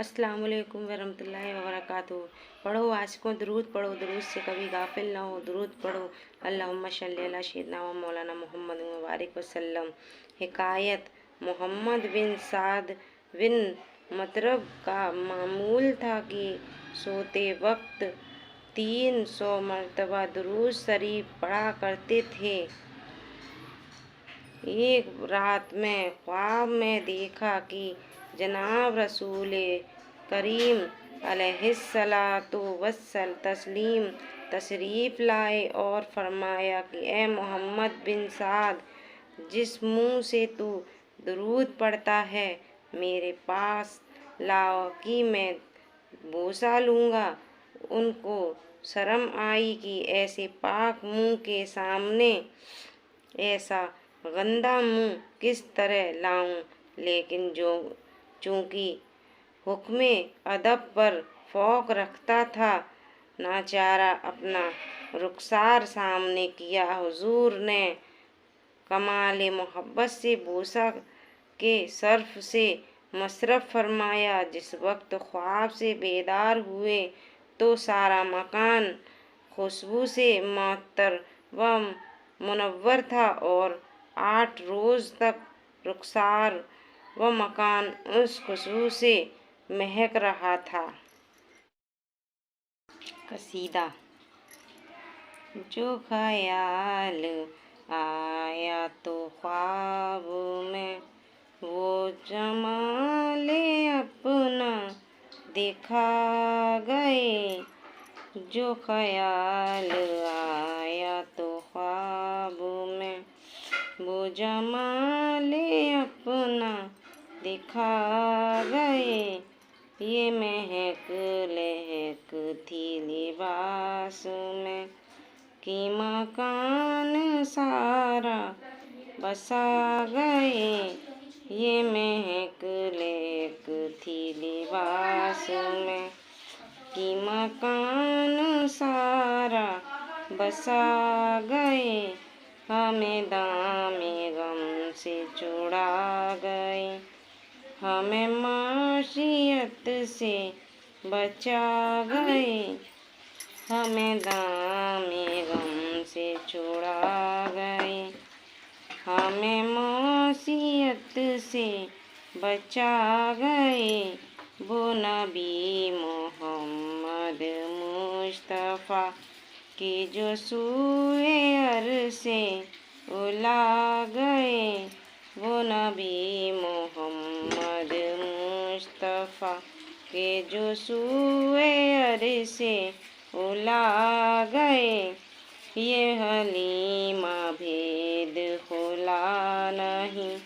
अस्सलाम वालेकुम वरहमतुल्लाहि वबरकातुहू। पढ़ो आज को दुरूद पढ़ो, दुरूद से कभी गाफिल ना हो। दुरूद पढ़ो। अल्लाहुम्मा सल्ली अला सय्यिदना व मौलाना मुहम्मद मुबारक वसल्लम। हिकायत मोहम्मद बिन साद बिन मतरब का मामूल था कि सोते वक्त 300 मरतबा दुरूद शरीफ पढ़ा करते थे। एक रात में ख्वाब में देखा कि जनाब रसूल करीम अलैहिस्सलातु वस्सलाम तस्लीम तशरीफ़ लाए और फरमाया कि ए मोहम्मद बिन साद, जिस मुँह से तू दुरूद पढ़ता है मेरे पास लाओ कि मैं बोसा लूँगा। उनको शर्म आई कि ऐसे पाक मुँह के सामने ऐसा गंदा मुँह किस तरह लाऊं, लेकिन चूँकि हुक्म अदब पर फौक रखता था, नाचारा अपना रुखसार सामने किया। हुजूर ने कमाल मोहब्बत से बोसा के सर्फ से मसरफ फरमाया। जिस वक्त ख्वाब से बेदार हुए तो सारा मकान खुशबू से मुअत्तर व मुनव्वर था और 8 रोज़ तक रुखसार व मकान उस खुशबू से महक रहा था। कसीदा। जो ख्याल आया तो ख्वाब में वो जमाले अपना दिखा गए। जो ख्याल आया तो ख्वाब में वो जमाले अपना दिखा गए। ये महक लहक थी लिबास में कि मकान सारा बसा गए। ये महक लहक थी लिबास में कि मकान सारा बसा गए। हमें दामे गम से छुड़ा गए, हमें माशियत से बचा गए। हमें दामे गम से छुड़ा गए, हमें माशियत से बचा गए। वो नबी मोहम्मद मुस्तफ़ा कि जो सूए अरसे उला गए। वो नबी मोहम्मद मुस्तफ़ा के जो सूए अरसे उला गए। ये हलीमा भेद खुला नहीं,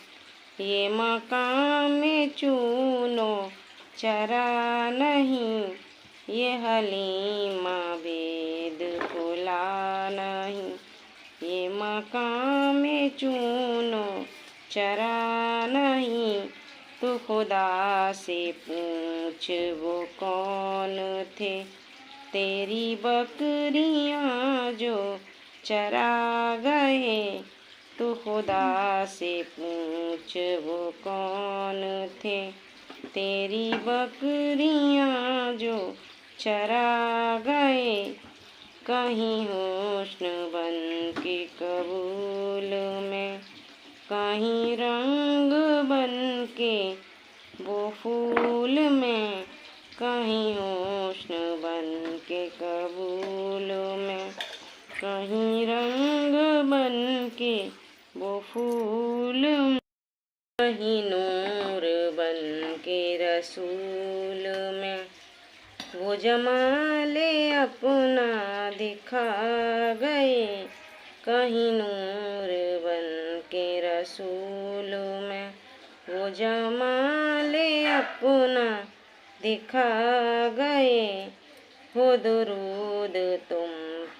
ये मकाम चूनो चरा नहीं। ये हलीमा भेद खुला नहीं, ये मकाम चूनो चरा नहीं। तो खुदा से पूछ वो कौन थे तेरी बकरियाँ जो चरा गए। तो खुदा से पूछ वो कौन थे तेरी बकरियाँ जो चरा गए। कहीं हुस्न बन के कबूल में, कहीं रंग बन के वो फूल में। कहीं हुस्न बन के कबूल में, कहीं रंग बन के वो फूल में। कहीं नूर बन के रसूल में वो जमाले अपना दिखा गए। कहीं नूर बन के रसूल में वो जमाले अपना दिखा गए। हो दुरूद तुम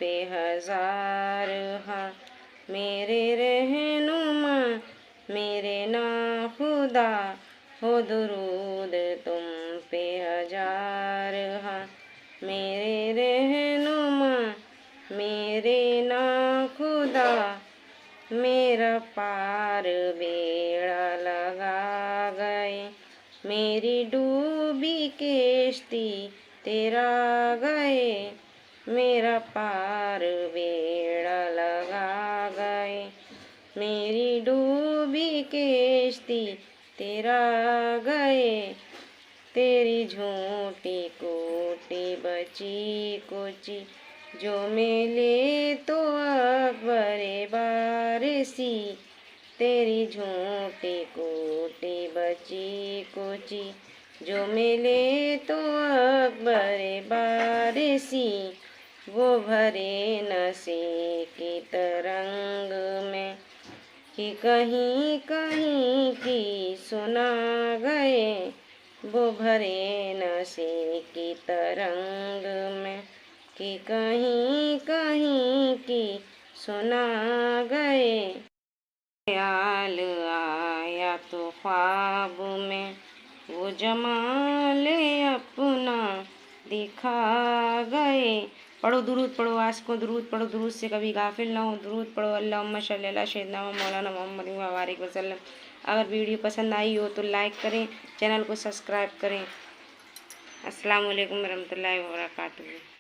पे हजार हाँ मेरे रहनुमा मेरे नाखुदा। हो दुरूद तुम पे हजार हाँ मेरे रहनुमा मेरे नाखुदा। मेरा पार बेड़ा लगा गए, मेरी डूबी किश्ती तेरा गए, मेरा पार बेड़ा लगा गए। मेरी डूबी किश्ती तेरा गए, तेरी झूठी कूटी बची कुची, जो मिले तो अकबरे बारिशी। तेरी झूठी कूटी बची कुची, जो मिले तो अकबरे बारिशी। वो भरे नशे की तरंग में कि कहीं कहीं की सुना गए, वो भरे नशे की तरंग में कि कहीं कहीं की सुना गए। ख्याल आया तो ख्वाब में वो जमाल अपना दिखा गए। पढ़ो दुरूद पढ़ो, आज को दुरूद पढ़ो, दुरूद से कभी गाफिल ना हो। दुरूद पढ़ो अल्लाहुम्मा सल्ली अला सय्यिदना व मौलाना मुहम्मद व बारिक वसल्लम। अगर वीडियो पसंद आई हो तो लाइक करें, चैनल को सब्सक्राइब करें। अस्सलाम वालेकुम रहमतुल्लाहि व बरकातुहू।